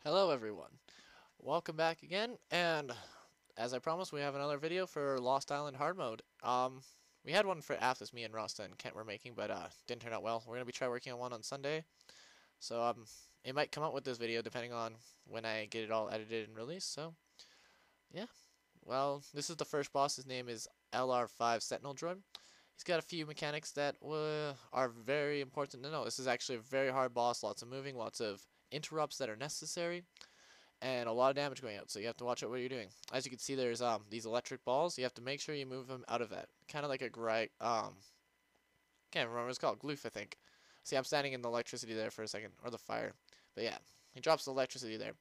Hello everyone, welcome back again, and as I promised we have another video for Lost Island hard mode. We had one for Athos, me and Rasta and Kent were making, but didn't turn out well. We're going to try working on one on Sunday, so it might come out with this video depending on when I get it all edited and released, so yeah. Well, this is the first boss. His name is LR5 Sentinel Droid. He's got a few mechanics that are very important to know. This is actually a very hard boss, lots of moving, lots of interrupts that are necessary, and a lot of damage going out, so you have to watch out what you're doing. As you can see, there's these electric balls. You have to make sure you move them out of that. Kind of like a can't remember what it's called, gloof, I think. See, I'm standing in the electricity there for a second, or the fire. But yeah, he drops the electricity there.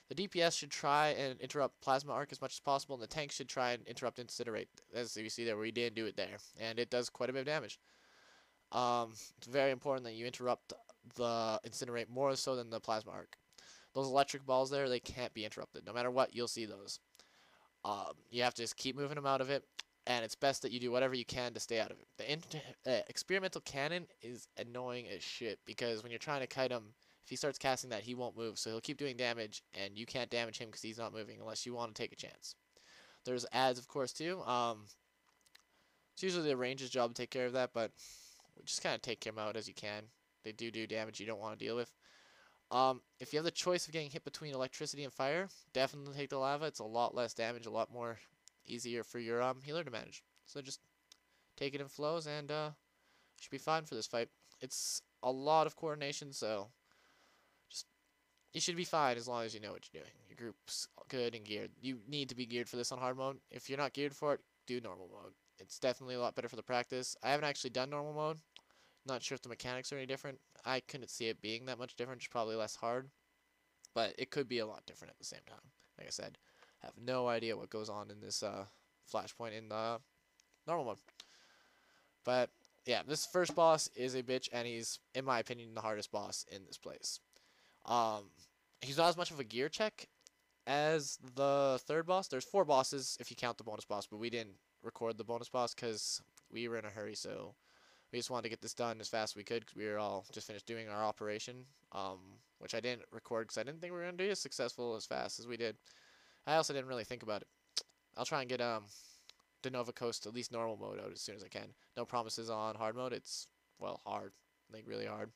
The DPS should try and interrupt Plasma Arc as much as possible, and the tank should try and interrupt Incinerate, as you see there, where he didn't do it there. And it does quite a bit of damage. It's very important that you interrupt the Incinerate more so than the Plasma Arc. Those electric balls there, they can't be interrupted. No matter what, you'll see those. You have to just keep moving them out of it, and it's best that you do whatever you can to stay out of it. The experimental cannon is annoying as shit, because when you're trying to kite him, if he starts casting that, he won't move, so he'll keep doing damage, and you can't damage him because he's not moving unless you want to take a chance. There's ads, of course, too. It's usually the range's job to take care of that, but we just kind of take him out as you can. They do damage you don't want to deal with. If you have the choice of getting hit between electricity and fire, definitely take the lava. It's a lot less damage, a lot more easier for your healer to manage. So just take it in flows, and you should be fine for this fight. It's a lot of coordination, so you should be fine as long as you know what you're doing. Your group's good and geared. You need to be geared for this on hard mode. If you're not geared for it, do normal mode. It's definitely a lot better for the practice. I haven't actually done normal mode. Not sure if the mechanics are any different. I couldn't see it being that much different. It's probably less hard. But it could be a lot different at the same time. Like I said, I have no idea what goes on in this flashpoint in normal mode. But yeah, this first boss is a bitch, and he's, in my opinion, the hardest boss in this place. He's not as much of a gear check as the third boss. There's 4 bosses if you count the bonus boss, but we didn't record the bonus boss because we were in a hurry, so we just wanted to get this done as fast as we could because we were all just finished doing our operation, which I didn't record because I didn't think we were going to do as successful as fast as we did. I also didn't really think about it. I'll try and get De Nova Coast at least normal mode out as soon as I can. No promises on hard mode. It's, well, hard. Like, really hard.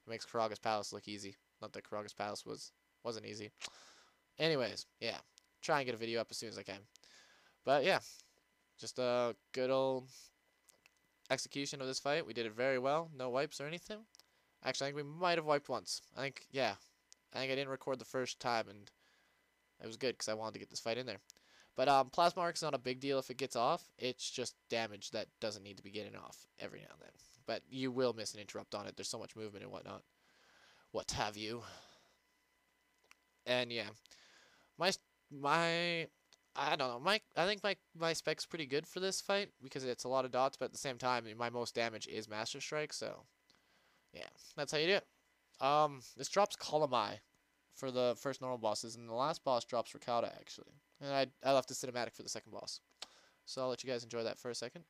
It makes Karaga's Palace look easy. Not that Karaga's Palace wasn't easy. Anyways, yeah. Try and get a video up as soon as I can. But yeah, just a good old execution of this fight. We did it very well. No wipes or anything. Actually, I think we might have wiped once. I think I didn't record the first time, and it was good because I wanted to get this fight in there. But Plasma Arc's not a big deal if it gets off. It's just damage that doesn't need to be getting off every now and then. But you will miss an interrupt on it. There's so much movement and whatnot. What have you. And yeah, I don't know, I think my spec's pretty good for this fight because it's a lot of dots, but at the same time my most damage is Master Strike, so yeah, that's how you do it. This drops Column Eye for the first normal bosses, and the last boss drops Ricarda actually. And I left the cinematic for the second boss. So I'll let you guys enjoy that for a second.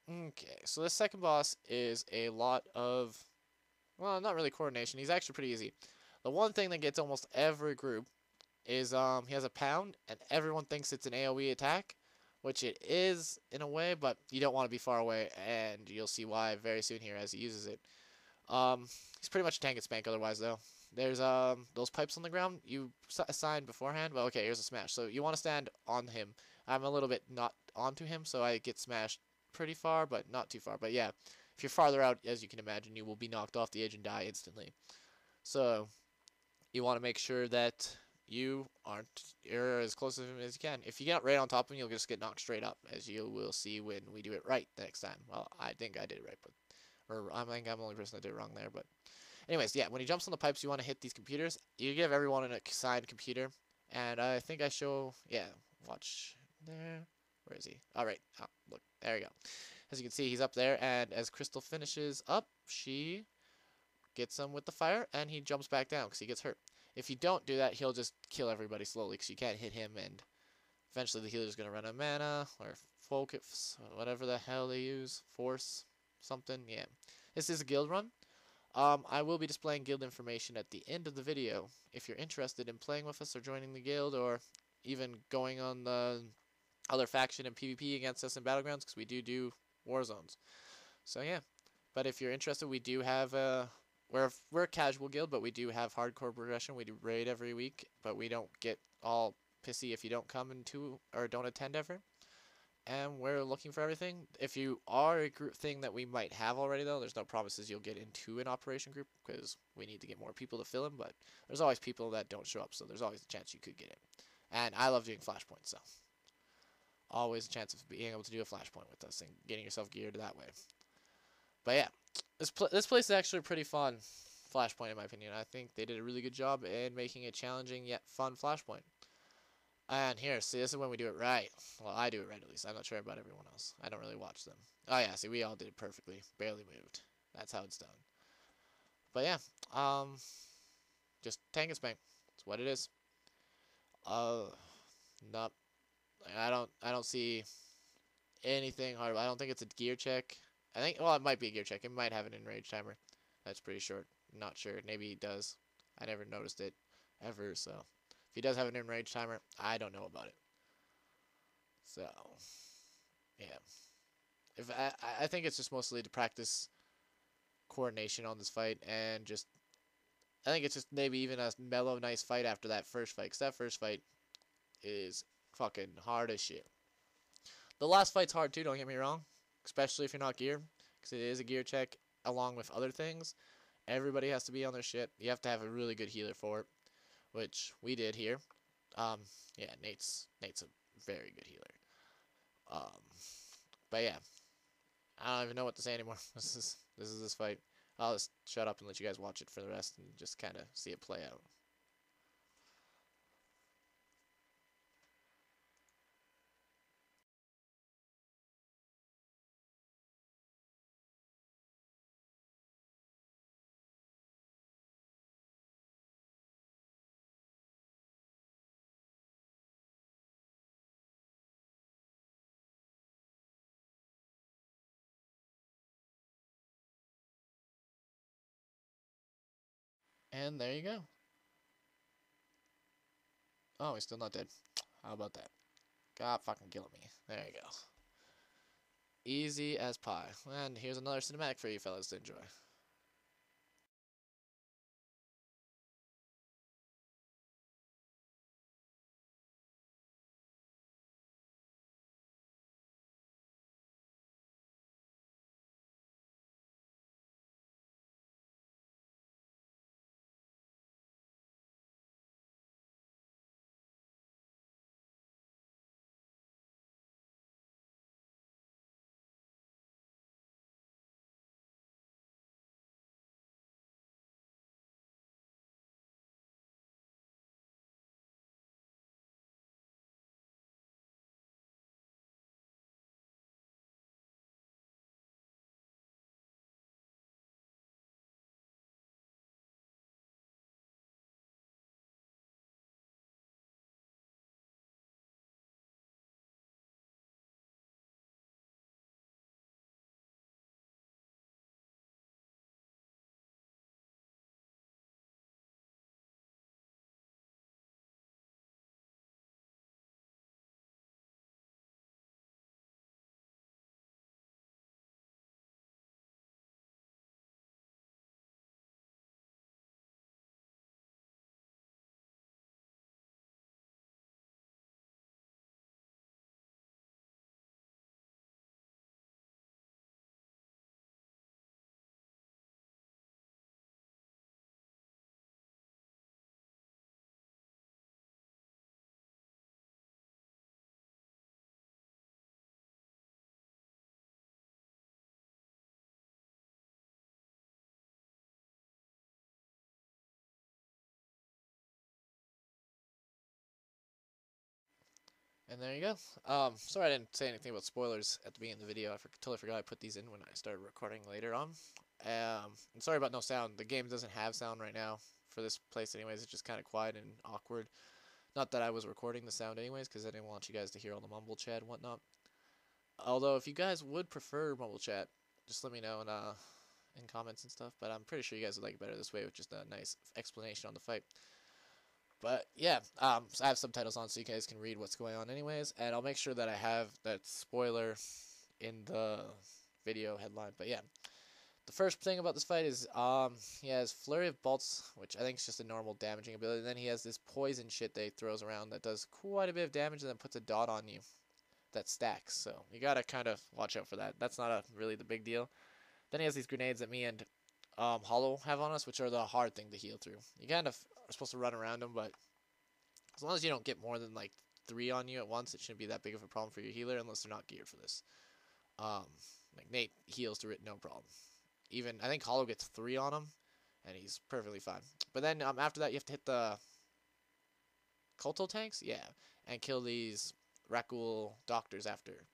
Okay, so this second boss is a lot of, well, not really coordination. He's actually pretty easy. The one thing that gets almost every group is he has a pound, and everyone thinks it's an AoE attack, which it is in a way, but you don't want to be far away, and you'll see why very soon here as he uses it. He's pretty much a tank and spank otherwise, though. There's those pipes on the ground you assigned beforehand. Well, okay, here's a smash. So you want to stand on him. I'm a little bit not onto him, so I get smashed pretty far, but not too far. But yeah, if you're farther out, as you can imagine, you will be knocked off the edge and die instantly. So you want to make sure that you're as close to him as you can. If you get right on top of him, you'll just get knocked straight up, as you will see when we do it right the next time. Well, I think I did it right, but I think I'm the only person that did it wrong there. But anyways, yeah, when he jumps on the pipes, you want to hit these computers. You give everyone an assigned computer, and I think I show, yeah, watch there. Where is he? All right, oh, look, there you go. As you can see, he's up there, and as Crystal finishes up, she gets him with the fire, and he jumps back down because he gets hurt. If you don't do that, he'll just kill everybody slowly because you can't hit him, and eventually the healer's going to run out of mana, or focus, whatever the hell they use, force, something, yeah. This is a guild run. I will be displaying guild information at the end of the video. If you're interested in playing with us or joining the guild or even going on the other faction in PvP against us in Battlegrounds, because we do war zones. So yeah, but if you're interested, we do have we're a casual guild, but we do have hardcore progression. We do raid every week, but we don't get all pissy if you don't come into or don't attend ever. And we're looking for everything. If you are a group thing that we might have already, though, there's no promises you'll get into an operation group because we need to get more people to fill them. But there's always people that don't show up, so there's always a chance you could get in. And I love doing flashpoints, so always a chance of being able to do a flashpoint with us and getting yourself geared that way. But yeah, this place is actually a pretty fun flashpoint in my opinion. I think they did a really good job in making a challenging yet fun flashpoint. And here, see, this is when we do it right. Well, I do it right at least. I'm not sure about everyone else. I don't really watch them. Oh yeah, see, we all did it perfectly. Barely moved. That's how it's done. But yeah, just tank and spank. That's what it is. Nope. I don't see anything hard. I don't think it's a gear check. I think, well, it might be a gear check. It might have an enrage timer. That's pretty short. Not sure. Maybe he does. I never noticed it ever, so if he does have an enrage timer, I don't know about it. So, yeah. If I think it's just mostly to practice coordination on this fight and just I think it's just maybe even a mellow, nice fight after that first fight. Because that first fight is fucking hard as shit. The last fight's hard too, don't get me wrong. Especially if you're not geared. Because it is a gear check along with other things. Everybody has to be on their shit. You have to have a really good healer for it. Which we did here. Yeah, Nate's a very good healer. But yeah. I don't even know what to say anymore. This is this fight. I'll just shut up and let you guys watch it for the rest and just kind of see it play out. And there you go. Oh, he's still not dead. How about that? God fucking killing me. There you go. Easy as pie. And here's another cinematic for you fellas to enjoy. And there you go. Sorry I didn't say anything about spoilers at the beginning of the video. I totally forgot I put these in when I started recording later on. And sorry about no sound. The game doesn't have sound right now for this place anyways. It's just kind of quiet and awkward. Not that I was recording the sound anyways, because I didn't want you guys to hear all the mumble chat and whatnot. Although, if you guys would prefer mumble chat, just let me know and in comments and stuff, but I'm pretty sure you guys would like it better this way with just a nice explanation on the fight. But yeah, so I have subtitles on so you guys can read what's going on anyways, and I'll make sure that I have that spoiler in the video headline. But yeah, the first thing about this fight is he has Flurry of Bolts, which I think is just a normal damaging ability, and then he has this poison shit that he throws around that does quite a bit of damage and then puts a dot on you that stacks, so you gotta kind of watch out for that. That's not really the big deal. Then he has these grenades that me and Hollow have on us, which are the hard thing to heal through. You kind of are supposed to run around them, but as long as you don't get more than like 3 on you at once, it shouldn't be that big of a problem for your healer unless they're not geared for this. Like Nate heals through it, no problem. Even I think Hollow gets 3 on him, and he's perfectly fine. But then after that, you have to hit the Culto tanks, yeah, and kill these Rakul doctors after.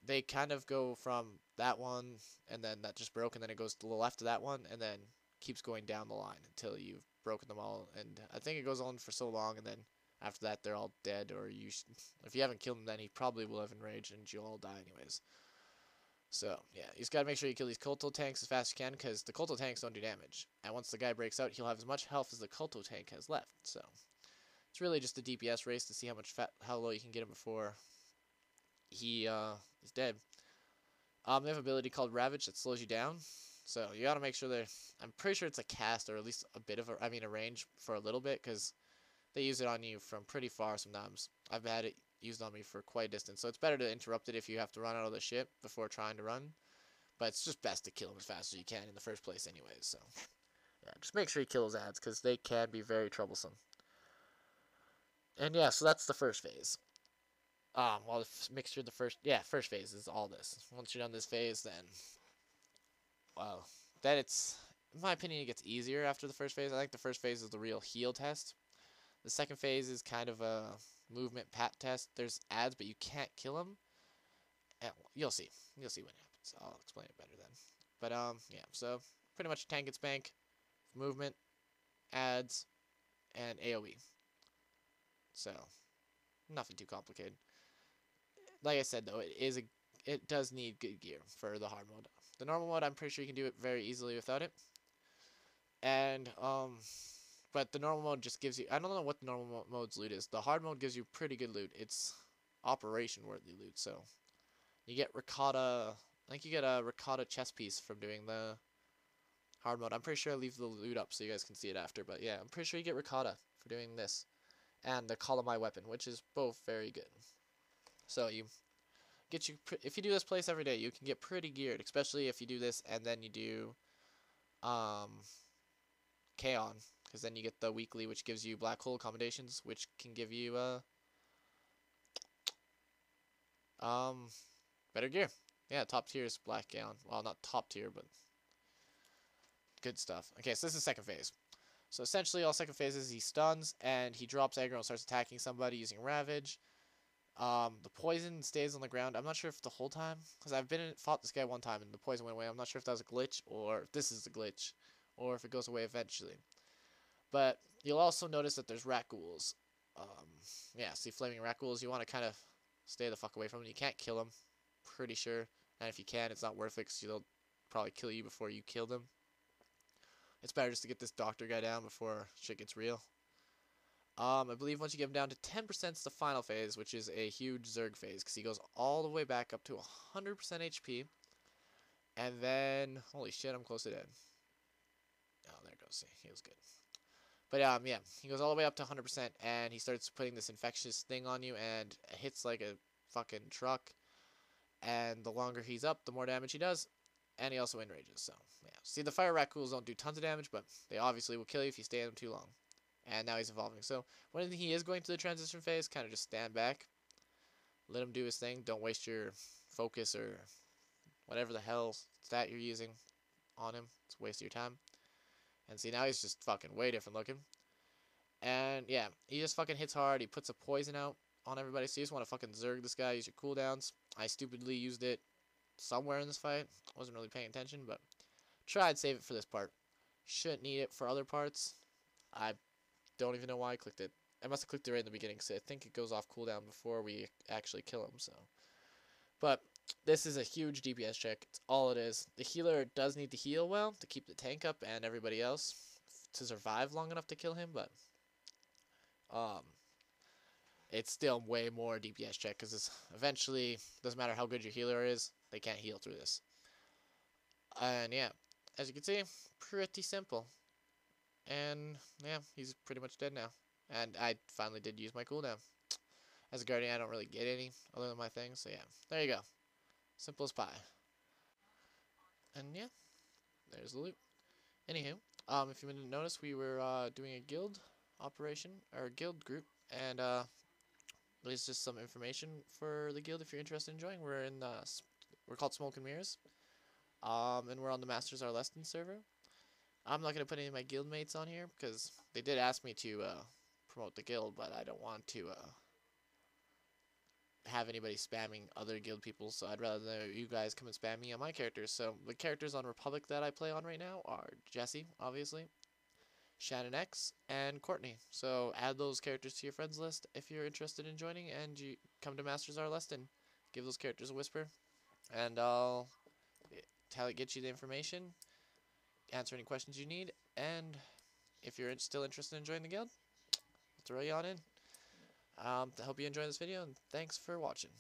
They kind of go from that one, and then that just broke, and then it goes to the left of that one, and then keeps going down the line until you've broken them all. And I think it goes on for so long, and then after that they're all dead, or if you haven't killed him, then he probably will have enraged, and you'll all die anyways. So yeah, you just gotta make sure you kill these Culto tanks as fast as you can, because the Culto tanks don't do damage. And once the guy breaks out, he'll have as much health as the Culto tank has left. So it's really just a DPS race to see how low you can get him before he is dead. They have an ability called Ravage that slows you down, so you gotta make sure I'm pretty sure it's a cast, or at least a bit of a range for a little bit, because they use it on you from pretty far sometimes. I've had it used on me for quite a distance, so it's better to interrupt it if you have to run out of the ship before trying to run. But it's just best to kill them as fast as you can in the first place anyways, so yeah, just make sure you kill those ads, because they can be very troublesome. And yeah, so that's the first phase. Well, first phase is all this. Once you're done this phase, then, well, then in my opinion, it gets easier after the first phase. I think the first phase is the real heal test. The second phase is kind of a movement pat test. There's ads, but you can't kill them. And you'll see. You'll see what happens. I'll explain it better then. But, yeah, so pretty much tank and spank, movement, ads, and AoE. So, nothing too complicated. Like I said, though, it does need good gear for the hard mode. The normal mode, I'm pretty sure you can do it very easily without it. And, but the normal mode just gives you, I don't know what the normal mode's loot is. The hard mode gives you pretty good loot. It's operation-worthy loot, so you get Ricotta, I think you get a Ricotta chest piece from doing the hard mode. I'm pretty sure I leave the loot up so you guys can see it after, but yeah, I'm pretty sure you get Ricotta for doing this. And the Call of My Weapon, which is both very good. So if you do this place every day, you can get pretty geared, especially if you do this and then you do Kaon, because then you get the weekly, which gives you black hole accommodations, which can give you better gear. Yeah, top tier is black Kaon. Well, not top tier, but good stuff. Okay, so this is second phase. So essentially, all second phases, he stuns and he drops aggro and starts attacking somebody using Ravage. The poison stays on the ground. I'm not sure if the whole time, because I've fought this guy one time and the poison went away. I'm not sure if that was a glitch or if this is a glitch or if it goes away eventually. But you'll also notice that there's Rakuls. Yeah, see flaming Rakuls, you want to kind of stay the fuck away from them. You can't kill them, pretty sure. And if you can, it's not worth it because they'll probably kill you before you kill them. It's better just to get this doctor guy down before shit gets real. I believe once you get him down to 10%, it's the final phase, which is a huge Zerg phase, because he goes all the way back up to 100% HP. And then, holy shit, I'm close to dead. Oh, there it goes. See, he was good. But, yeah, he goes all the way up to 100%, and he starts putting this infectious thing on you, and it hits like a fucking truck. And the longer he's up, the more damage he does. And he also enrages, so, yeah. See, the Fire Rakuls don't do tons of damage, but they obviously will kill you if you stay in them too long. And now he's evolving. So when he is going to the transition phase, kind of just stand back. Let him do his thing. Don't waste your focus or whatever the hell stat you're using on him. It's a waste of your time. And see, now he's just fucking way different looking. And yeah, he just fucking hits hard. He puts a poison out on everybody. So you just want to fucking Zerg this guy. Use your cooldowns. I stupidly used it somewhere in this fight. Wasn't really paying attention, but tried save it for this part. Shouldn't need it for other parts. I don't even know why I clicked it. I must have clicked it right in the beginning, so I think it goes off cooldown before we actually kill him, so. But this is a huge DPS check. It's all it is. The healer does need to heal well to keep the tank up and everybody else to survive long enough to kill him, but um, it's still way more DPS check because eventually, doesn't matter how good your healer is, they can't heal through this. And yeah, as you can see, pretty simple. And yeah, he's pretty much dead now. And I finally did use my cooldown. As a guardian, I don't really get any other than my things, so yeah, there you go. Simple as pie. And yeah, there's the loot. Anywho, if you didn't notice, we were doing a guild operation, or guild group, and there's just some information for the guild if you're interested in joining. We're called Smoke and Mirrors, and we're on the Masters Are Less Than server. I'm not gonna put any of my guild mates on here because they did ask me to promote the guild, but I don't want to have anybody spamming other guild people, so I'd rather you guys come and spam me on my characters. So the characters on Republic that I play on right now are Jessie, obviously, Shannon X, and Courtney. So add those characters to your friends list if you're interested in joining, and you come to Masters Are Leston. Give those characters a whisper, and I'll get you the information, answer any questions you need, and if you're still interested in joining the guild, I'll throw you on in. I hope you enjoyed this video, and thanks for watching.